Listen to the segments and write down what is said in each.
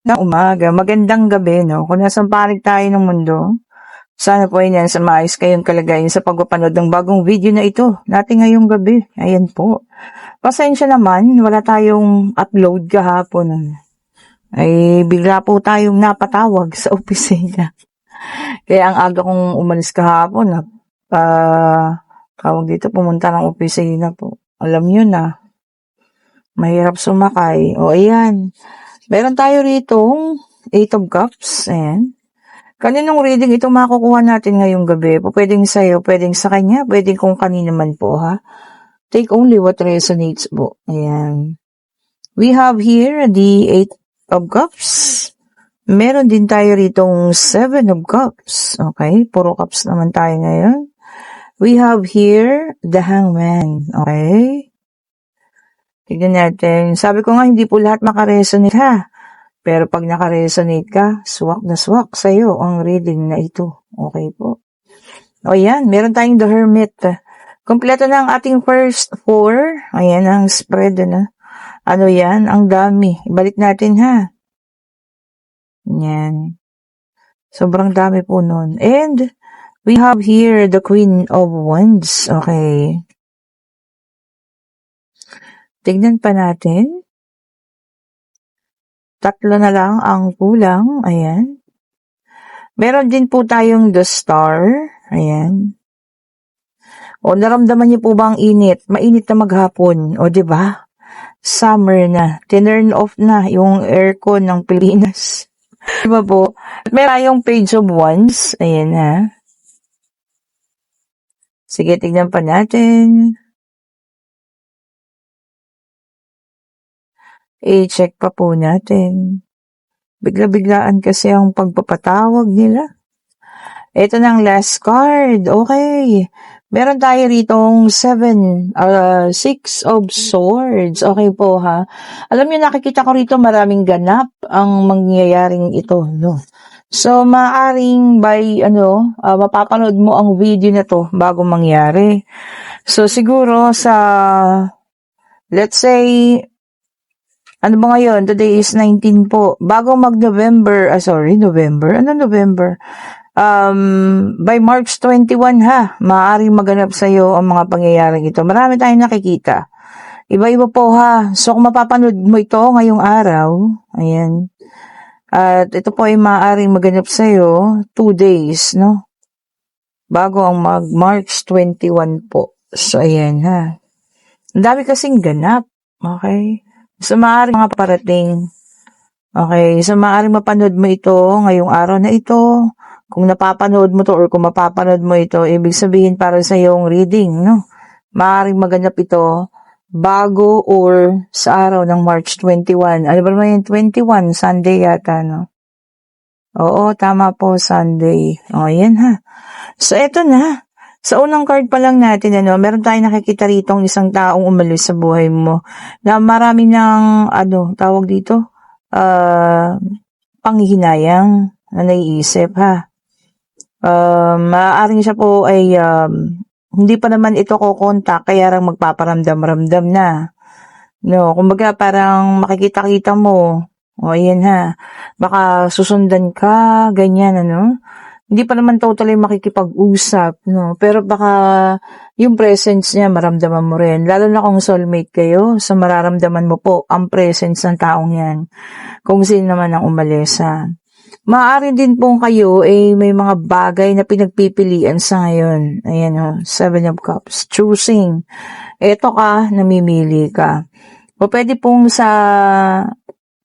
Na umaga, magandang gabi, no? Kung nasang panig tayo ng mundo, sana po ay sa maayos kayong kalagayan sa pagpapanood ng bagong video na ito natin ngayong gabi. Ayan po. Pasensya naman, wala tayong upload kahapon. Ay bigla po tayong napatawag sa opisina. Kaya ang aga kong umalis kahapon, tawag dito, pumunta ng opisina po. Alam nyo na, mahirap sumakay. O ayan, meron tayo rito 8 of Cups. Ayan. Kaninong reading ito makukuha natin ngayong gabi? Pwedeng sa'yo, pwedeng sa kanya, pwedeng kung kanina man po, ha? Take only what resonates po. Ayan. We have here the 8 of Cups. Meron din tayo ritong 7 of Cups. Okay? Puro cups naman tayo ngayon. We have here the Hangman. Okay? Tignan natin. Sabi ko nga, hindi po lahat makaresonate, ha? Pero pag nakaresonate ka, swak na swak sa'yo ang reading na ito. Okay po. O yan, meron tayong the Hermit. Kompleto na ang ating first 4. Ayan ang spread na. Ano yan? Ang dami. Ibalik natin, ha? Yan. Sobrang dami po nun. And we have here the Queen of Wands. Okay. Tignan pa natin. 3 na lang ang kulang. Ayan. Meron din po tayong the Star. Ayan. O, naramdaman niyo po ba ang init? Mainit na maghapon. O, diba? Summer na. Tinurn off na yung aircon ng Pilipinas. Diba po? Meron tayong Page of Wands. Ayan, ha. Sige, tignan pa natin. I-check pa po natin. Bigla-biglaan kasi ang pagpapatawag nila. Ito na ang last card. Okay. Meron tayo ritong 6 of Swords. Okay po, ha. Alam niyo, nakikita ko rito maraming ganap ang mangyayaring ito, no. So, maaring mapapanood mo ang video na to bago mangyari. So, siguro let's say, ano ba ngayon? Today is 19 po. Bago mag-November, November? Ano November? By March 21, ha? Maaaring maganap sa'yo ang mga pangyayaring ito. Marami tayong nakikita. Iba-iba po, ha? So, kung mapapanood mo ito ngayong araw, ayan. At ito po ay maaaring maganap sa'yo 2 days, no? Bago ang March 21 po. So, ayan, ha? Ang dami kasing ganap. Okay? So, maaaring mga parating. Okay. So, maaaring mapanood mo ito ngayong araw na ito. Kung napapanood mo to or kung mapapanood mo ito, ibig sabihin para sa iyong reading, no? Maaaring maganap ito bago or sa araw ng March 21. Ano ba naman yung 21? Sunday yata, no? Oo, tama po, Sunday. O, yan, ha. So, eto na. Sa unang card pa lang natin, meron tayong nakikita rito isang taong umalis sa buhay mo na marami ng, tawag dito, panghihinayang na naiisip, ha. Maaaring siya po ay, hindi pa naman ito kukontak, kaya lang magpaparamdam-ramdam na. No, kumbaga parang makikita-kita mo, o ayan, ha, baka susundan ka, ganyan, Hindi pa naman totally makikipag-usap, no? Pero baka yung presence niya maramdaman mo rin. Lalo na kung soulmate kayo, so mararamdaman mo po ang presence ng taong yan. Kung sino naman ang umalis, ha. Maaari din pong kayo may mga bagay na pinagpipilian sa ngayon. Ayan, 7 of Cups. Choosing. Eto ka, namimili ka. O pwede pong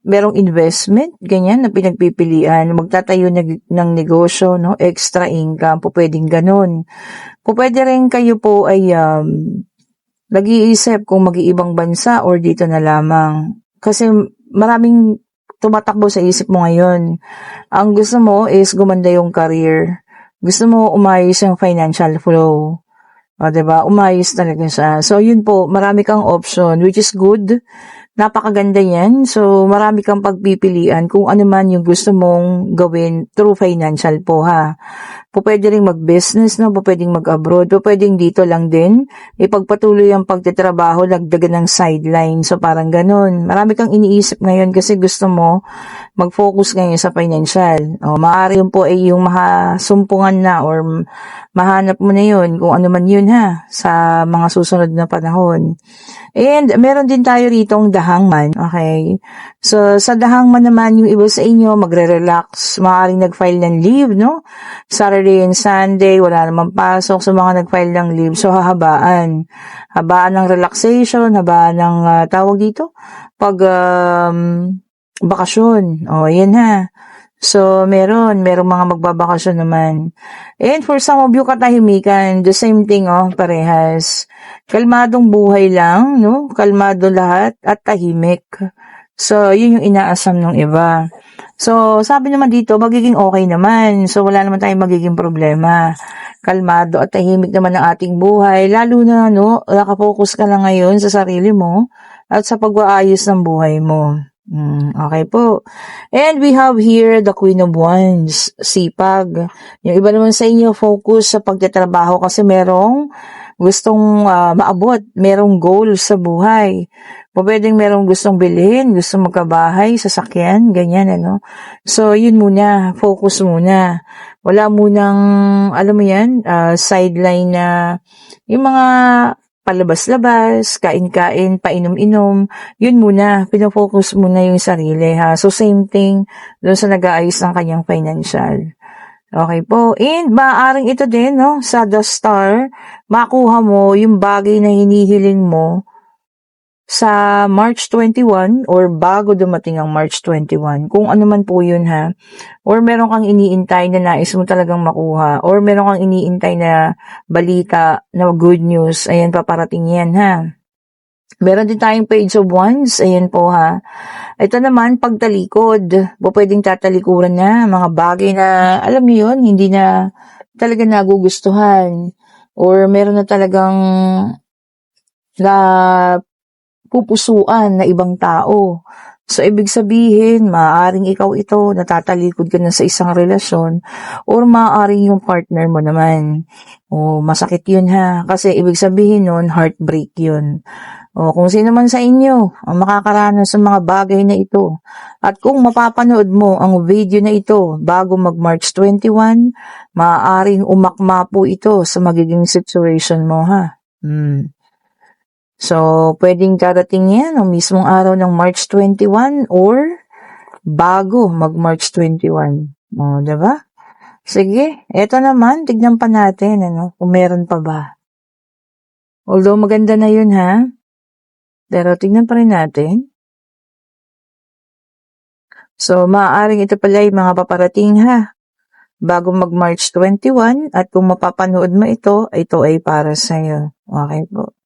merong investment, ganyan, na pinagpipilian, magtatayo ng negosyo, no, extra income, po pwedeng ganun. Po pwede rin kayo po ay nag-iisip kung mag-iibang bansa or dito na lamang. Kasi maraming tumatakbo sa isip mo ngayon. Ang gusto mo is gumanda yung career. Gusto mo umayos yung financial flow. O, diba? Umayos talaga siya. So, yun po, marami kang option, which is good. napakaganda yan. So, marami kang pagpipilian kung ano man yung gusto mong gawin through financial po ha. Pwede rin mag-business, no? Pwedeng mag-abroad, pwedeng dito lang din. Ipagpatuloy ang pagtitrabaho, nagdagan ng sideline. So, parang ganun. Marami kang iniisip ngayon kasi gusto mo mag-focus ngayon sa financial. O, maaari yun po ay yung mahasumpungan na or mahanap mo na yun kung ano man yun ha sa mga susunod na panahon. And meron din tayo ritong dahangman, okay? So, sa dahangman naman, yung iba sa inyo, magre-relax, maaaring nag-file ng leave, no? Saturday and Sunday, wala namang pasok, so mga nag-file ng leave, so hahabaan. Habaan ng relaxation, habaan ng, tawag dito, bakasyon. O, yan ha. So, merong mga magbabakasyon naman. And for some of you katahimikan, the same thing, parehas. Kalmadong buhay lang, no? Kalmado lahat at tahimik. So, yun yung inaasam ng iba. So, sabi naman dito, magiging okay naman. So, wala naman tayong magiging problema. Kalmado at tahimik naman ang ating buhay. Lalo na, no, nakafocus ka lang ngayon sa sarili mo at sa pag-aayos ng buhay mo. Okay po. And we have here the Queen of Wands, sipag. Yung iba naman sa inyo, focus sa pagtatrabaho kasi merong gustong maabot, merong goal sa buhay. Pwedeng merong gustong bilhin, gustong magkabahay, sasakyan, ganyan, ano. So, yun muna, focus muna. Wala munang, alam mo yan, sideline na yung mga palabas-labas, kain-kain, painom-inom, yun muna, pinofocus muna yung sarili ha. So same thing doon sa nag-aayos ng kanyang financial. Okay po. And maaaring ito din, no, sa The Star, makuha mo yung bagay na hinihiling mo sa March 21 or bago dumating ang March 21. Kung ano man po yun ha. Or meron kang iniintay na nais mo talagang makuha. Or meron kang iniintay na balita na good news. Ayan, paparating yan ha. Meron din tayong Page of Wands. Ayan po ha. Ito naman, pagtalikod. Pwedeng tatalikuran na mga bagay na, alam niyo yun, hindi na talaga nagugustuhan. Or meron na talagang na pupusuan na ibang tao. So, ibig sabihin, maaaring ikaw ito, natatalikod ka na sa isang relasyon, or maaaring yung partner mo naman. O, masakit yun ha. Kasi ibig sabihin nun, heartbreak yun. O, kung sino man sa inyo ang makakaranas sa mga bagay na ito, at kung mapapanood mo ang video na ito bago mag-March 21, maaaring umakma po ito sa magiging situation mo ha. So, pwedeng darating yan o mismong araw ng March 21 or bago mag-March 21. O, diba? Sige, eto naman, tignan pa natin, kung meron pa ba. Although maganda na yun ha, pero tignan pa rin natin. So, maaaring ito pala yung mga paparating ha, bago mag-March 21 at kung mapapanood mo ito ay para sa'yo. Okay po.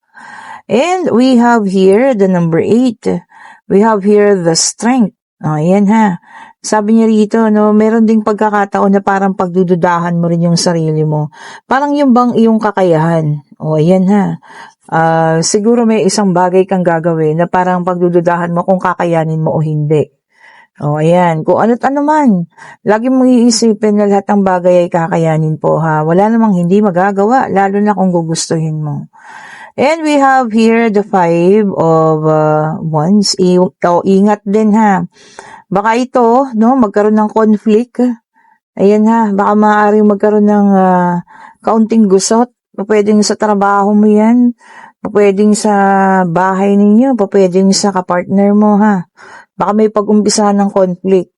And we have here the number 8. We have here the strength. Ayan ha. Sabi niya rito, meron ding pagkakataon na parang pagdududahan mo rin yung sarili mo. Parang yung bang iyong kakayahan. Ayan ha. Siguro may isang bagay kang gagawin na parang pagdududahan mo kung kakayanin mo o hindi. Ayan. Kung ano't ano man, lagi mong iisipin na lahat ng bagay ay kakayanin po ha. Wala namang hindi magagawa, lalo na kung gugustuhin mo. And we have here the 5 of Wands. Ingat din ha. Baka ito, magkaroon ng conflict. Ayan ha, baka maaaring magkaroon ng kaunting gusot. Pwedeng sa trabaho mo yan. Pwedeng sa bahay ninyo. Pwedeng sa kapartner mo ha. Baka may pag-umpisa ng conflict.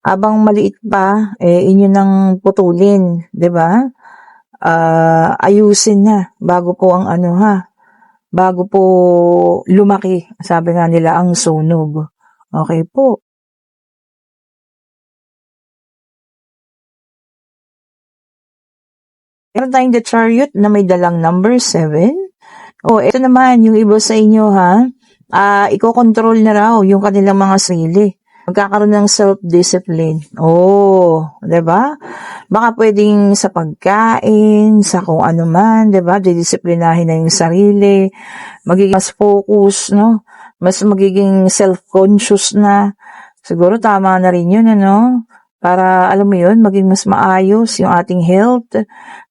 Abang maliit pa, inyo nang putulin. 'Di ba? Ayusin na bago po ang bago po lumaki, sabi nga nila, ang sunog. Okay po. Meron tayong the Chariot na may dalang number 7. Ito naman, yung iba sa inyo ha, iko-control na raw yung kanilang mga sarili. Magkakaroon ng self-discipline. Diba? Baka pwedeng sa pagkain, sa kung ano man, diba? Didisiplinahin na yung sarili. Magiging mas focus, mas magiging self-conscious na. Siguro tama na rin yun, ano? Para, alam mo yun, maging mas maayos yung ating health.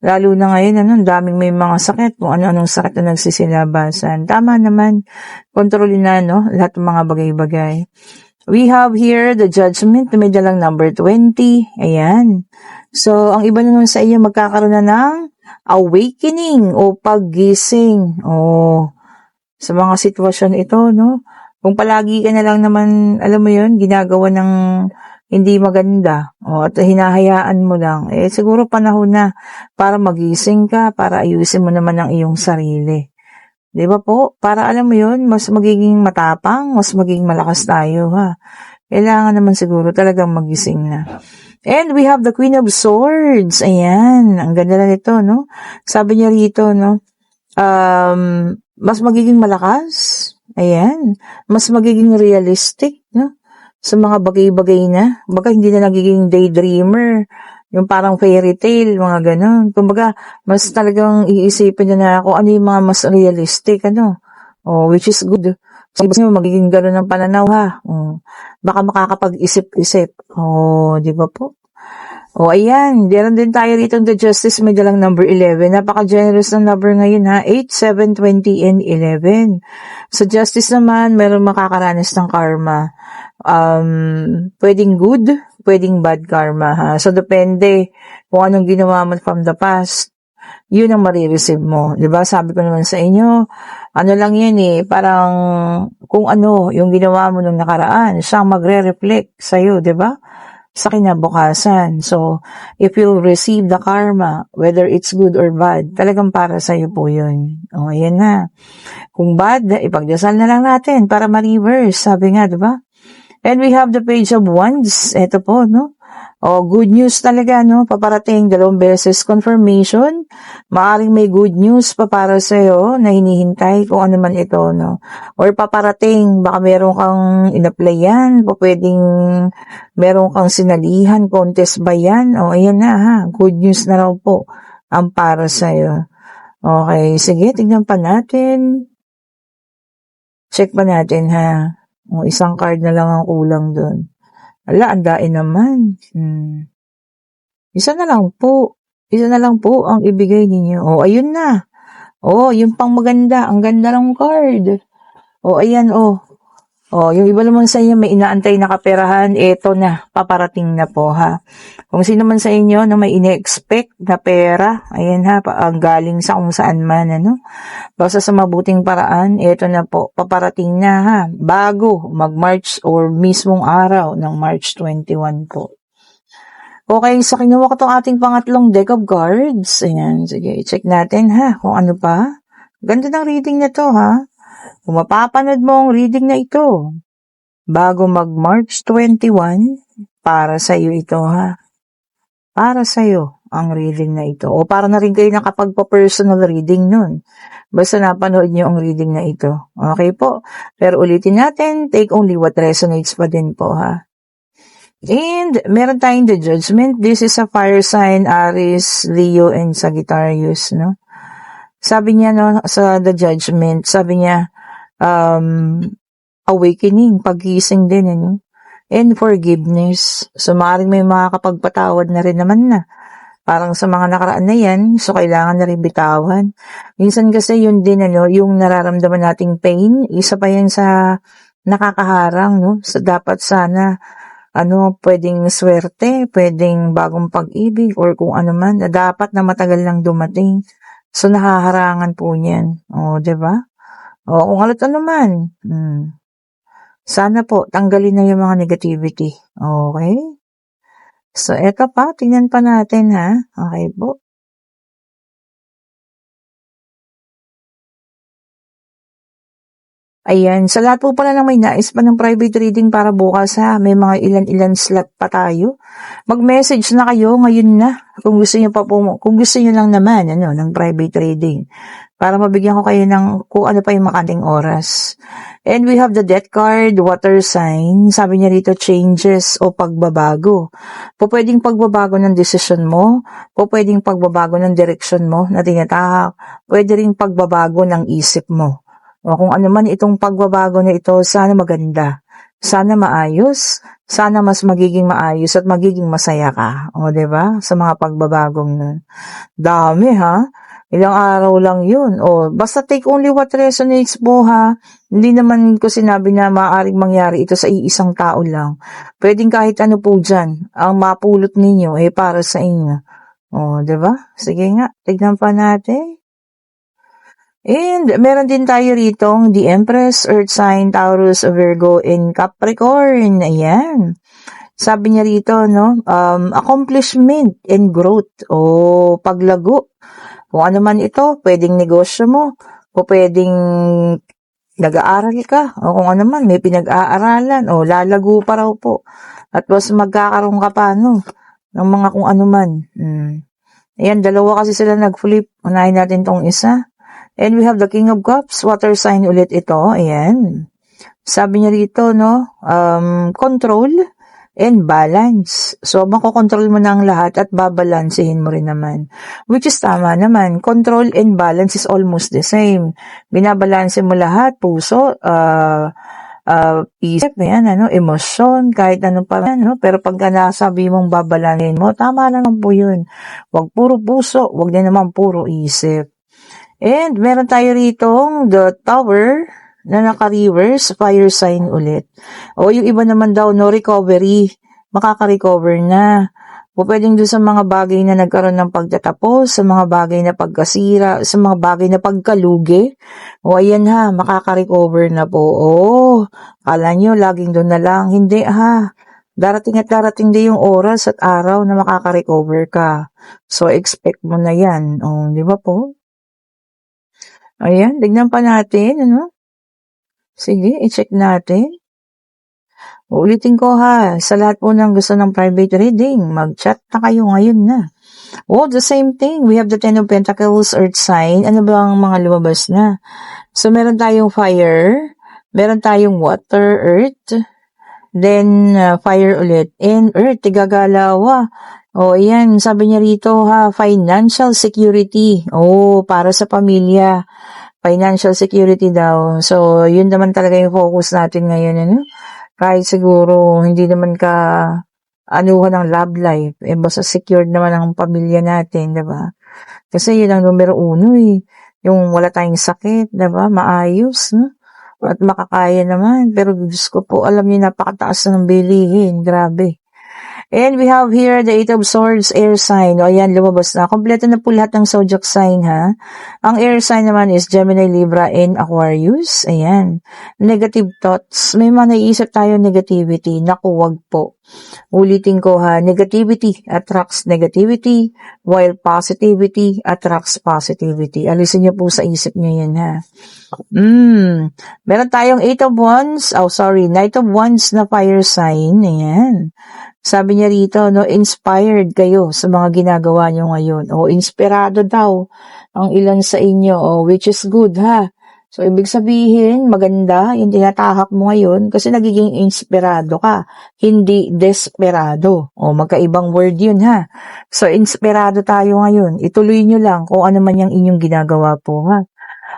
Lalo na ngayon, ano, daming may mga sakit, kung ano-anong sakit na nagsisilabasan. Tama naman, kontrolin na, no, lahat ng mga bagay-bagay. We have here the judgment, may dalang number 20. Ayan. So, ang iba naman sa iyo, magkakaroon na ng awakening o paggising. Sa mga sitwasyon ito, no? Kung palagi ka na lang naman, alam mo yun, ginagawa ng hindi maganda, at hinahayaan mo lang, siguro panahon na para magising ka, para ayusin mo naman ang iyong sarili. Di ba po? Para alam mo yun, mas magiging matapang, mas magiging malakas tayo, ha? Kailangan naman siguro talagang magising na. And we have the Queen of Swords. Ayan, ang ganda na nito, no? Sabi niya rito, no? Mas magiging malakas. Ayan. Mas magiging realistic, no? Sa mga bagay-bagay na. Baga hindi na nagiging daydreamer. Yung parang fairy tale, mga ganon. Kumbaga, mas talagang iisipin na kung ano yung mga mas realistic, ano? Which is good. So, ibig sabihin, magiging ganon ang pananaw, ha? Baka makakapag-isip-isip. Di ba po? Ayan. Meron din tayo rito the Justice, may dalang number 11. Napaka-generous ng number ngayon, ha? 8, 7, 20, and 11. Sa Justice naman, meron makakaranas ng karma. Pwedeng good, pwedeng bad karma, ha? So, depende kung anong ginawa mo from the past. Yun ang marireceive mo. Diba? Sabi ko naman sa inyo, ano lang yan parang kung ano yung ginawa mo nung nakaraan, siyang magre-reflect sa'yo, diba? Sa kinabukasan. So, if you'll receive the karma, whether it's good or bad, talagang para sa'yo po yun. Ayan na. Kung bad, ipagdasal na lang natin para ma-reverse. Sabi nga, diba? And we have the Page of Wands. Ito po, no? Good news talaga, no? Paparating 2 beses confirmation. Maaring may good news pa para sa'yo na hinihintay kung ano man ito, no? Or paparating, baka meron kang in-applyan, pwedeng meron kang sinalihan, contest ba yan? Ayan na, ha? Good news na raw po ang para sa'yo. Okay, sige, tignan pa natin. Check pa natin, ha? Isang card na lang ang kulang doon. Ala, andain naman. Isa na lang po. Isa na lang po ang ibigay ninyo. Ayun na. Yung pang maganda. Ang ganda ng card. Ayan, yung iba naman sa inyo may inaantay na kaperahan. Eto na. Paparating na po, ha. Kung sino man sa inyo na may ine-expect na pera, ayan ha, ang galing sa kung saan man, ano. Basta sa mabuting paraan, eto na po, paparating na ha, bago mag-March or mismong araw ng March 21 po. Okay, so kinuha ko itong ating pangatlong deck of cards. Ayan, sige, check natin ha, kung ano pa. Ganda ng reading na to ha. Kung mapapanood mo ang reading na ito, bago mag-March 21, para sa iyo ito ha. Para sa'yo ang reading na ito. Para na rin kayo nakapagpa-personal reading nun. Basta napanood nyo ang reading na ito. Okay po? Pero ulitin natin, take only what resonates pa din po, ha? And meron tayong the Judgment. This is a fire sign, Aries, Leo, and Sagittarius, no? Sabi niya, no, sa the Judgment, sabi niya, awakening, pagising din, ano? And forgiveness. So, maaaring may makakapagpatawad na rin naman na. Parang sa mga nakaraan na yan, so kailangan na rin bitawan. Minsan kasi yun din, yung nararamdaman nating pain, isa pa yan sa nakakaharang, no? So, dapat sana, pwedeng swerte, pwedeng bagong pag-ibig, or kung ano man, na dapat na matagal lang dumating. So, nakaharangan po niyan. Diba? Kung ano man, sana po, tanggalin na yung mga negativity. Okay? So, eto pa, tingnan pa natin ha. Okay po. Ayan, sa lahat po pala ng may nais pa ng private reading para bukas ha, may mga ilan-ilan slot pa tayo. Mag-message na kayo ngayon na kung gusto niyo pa po, kung gusto niyo lang naman ng private reading para mabigyan ko kayo ng kung ano pa yung makanting oras. And we have the death card, water sign. Sabi niya rito, changes o pagbabago. Pwedeng pagbabago ng desisyon mo, pwedeng pagbabago ng direksyon mo na tinatahak, pwede ring pagbabago ng isip mo. O kung ano man itong pagbabago na ito, sana maganda. Sana maayos. Sana mas magiging maayos at magiging masaya ka. O, 'di ba? Sa mga pagbabagong nun. Dami ha. Ilang araw lang yun. O, basta take only what resonates po ha. Hindi naman ko sinabi na maaaring mangyari ito sa iisang tao lang. Pwedeng kahit ano po dyan. Ang mapulot ninyo para sa inyo. O, 'di ba? Sige nga, tignan pa natin. And meron din tayo ritong the Empress, Earth sign, Taurus, Virgo, and Capricorn. Ayan. Sabi niya rito, no, accomplishment and growth o paglago. Kung ano man ito, pwedeng negosyo mo o pwedeng nag-aaral ka o kung ano man, may pinag-aaralan o lalago pa raw po. At mas magkakaroon ka pa, no, ng mga kung ano man. Ayan, dalawa kasi sila nag-flip. Unahin natin tong isa. And we have the King of Cups, water sign ulit ito. Ayan. Sabi niya rito, no, control and balance. So, makokontrol mo na ang lahat at babalansehin mo rin naman. Which is tama naman. Control and balance is almost the same. Binabalanse mo lahat, puso, isip, yan, emosyon, kahit ano pa yan, no? Pero pagka nasabi mong babalansehin mo, tama naman po yun. Huwag puro puso, huwag din naman puro isip. And meron tayo ritong the Tower na naka-reverse, fire sign ulit. O yung iba naman daw, no recovery, makaka-recover na. O pwedeng doon sa mga bagay na nagkaroon ng pagtatapos, sa mga bagay na pagkasira, sa mga bagay na pagkalugi. O ayan ha, makaka-recover na po. O, kala nyo, laging doon na lang. Hindi ha. Darating at darating din yung oras at araw na makaka-recover ka. So, expect mo na yan. O, di ba po? Ayan, tignan pa natin, ano? Sige, i-check natin. Uulitin ko ha, sa lahat po ng gusto ng private reading, mag-chat na kayo ngayon na. Oh, the same thing. We have the Ten of Pentacles, Earth sign. Ano ba ang mga lumabas na? So, meron tayong fire, meron tayong water, earth, then fire ulit, and earth, tigagalawa. Oh, yan, sabi niya rito ha, financial security. Oh, para sa pamilya. Financial security daw. So, yun naman talaga yung focus natin ngayon, ano? Kahit siguro, hindi naman ka anuhan ng love life. Basta secured naman ang pamilya natin, diba? Kasi yun ang numero uno, eh. Yung wala tayong sakit, diba? Maayos, no? At makakaya naman. Pero, Diyos ko po, alam niyo, napakataas na ng bilihin. Grabe. And we have here the Eight of Swords, air sign. O ayan, lumabas na. Kompleto na po lahat ng zodiac sign, ha? Ang air sign naman is Gemini, Libra, and Aquarius. Ayan. Negative thoughts. May mga naiisip tayo negativity. Naku, wag po. Ulitin ko ha, negativity attracts negativity, while positivity attracts positivity. Alisin niyo po sa isip niyo yan ha. Meron tayong Knight of Wands na fire sign. Ayan. Sabi niya rito, no, inspired kayo sa mga ginagawa niyo ngayon. O, inspirado daw ang ilan sa inyo. O, which is good, ha? So, ibig sabihin, maganda yung tinatahak mo ngayon kasi nagiging inspirado ka, hindi desperado. O, magkaibang word yun, ha? So, inspirado tayo ngayon. Ituloy nyo lang kung ano man yung inyong ginagawa po, ha?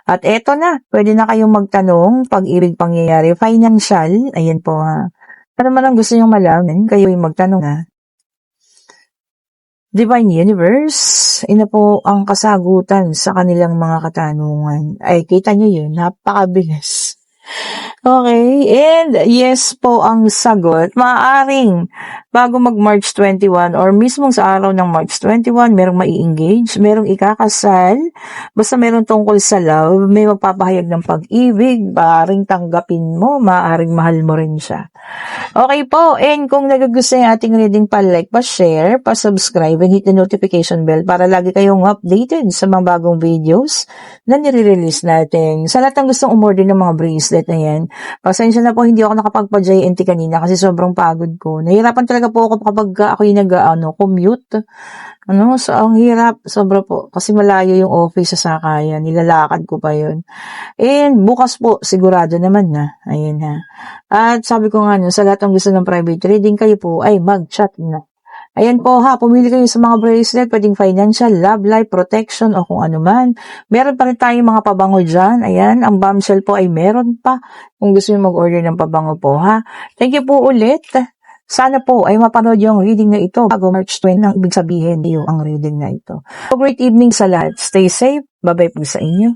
At eto na, pwede na kayong magtanong, pag-ibig pangyayari, financial, ayan po, ha? Ano man ang gusto nyong malaman, kayo yung magtanong na. Divine Universe, ina po ang kasagutan sa kanilang mga katanungan. Ay, kita nyo yun, napakabilis. Okay, and yes po ang sagot. Maaaring bago mag-March 21 or mismong sa araw ng March 21, merong mai-engage, merong ikakasal, basta merong tungkol sa love, may magpapahayag ng pag-ibig, maaaring tanggapin mo, maaaring mahal mo rin siya. Okay po, and kung nagugustuhan yung ating reading, pa-like, pa-share, pa-subscribe, and hit the notification bell para lagi kayong updated sa mga bagong videos na nire-release natin. Sa lahat ng gustong umorder ng mga bracelet na yan, pasensya na po, hindi ako nakapagpa-JNT kanina kasi sobrang pagod ko. Nahirapan talaga po ako kapag ako yung commute. So, ang hirap, sobra po. Kasi malayo yung office sa Sakayan. Nilalakad ko pa yun. And bukas po, sigurado naman na. Ayun ha. At sabi ko nga, sa lahat ng gusto ng private reading, kayo po ay mag-chat na. Ayan po ha, pumili kayo sa mga bracelet, pwedeng financial, love life, protection, o kung ano man. Meron pa rin tayong mga pabango dyan. Ayan, ang bombshell po ay meron pa. Kung gusto nyo mag-order ng pabango po ha. Thank you po ulit. Sana po ay mapanood yung reading na ito bago March 20 ang ibig sabihin yung ang reading na ito. So, great evening sa lahat. Stay safe. Bye-bye po sa inyo.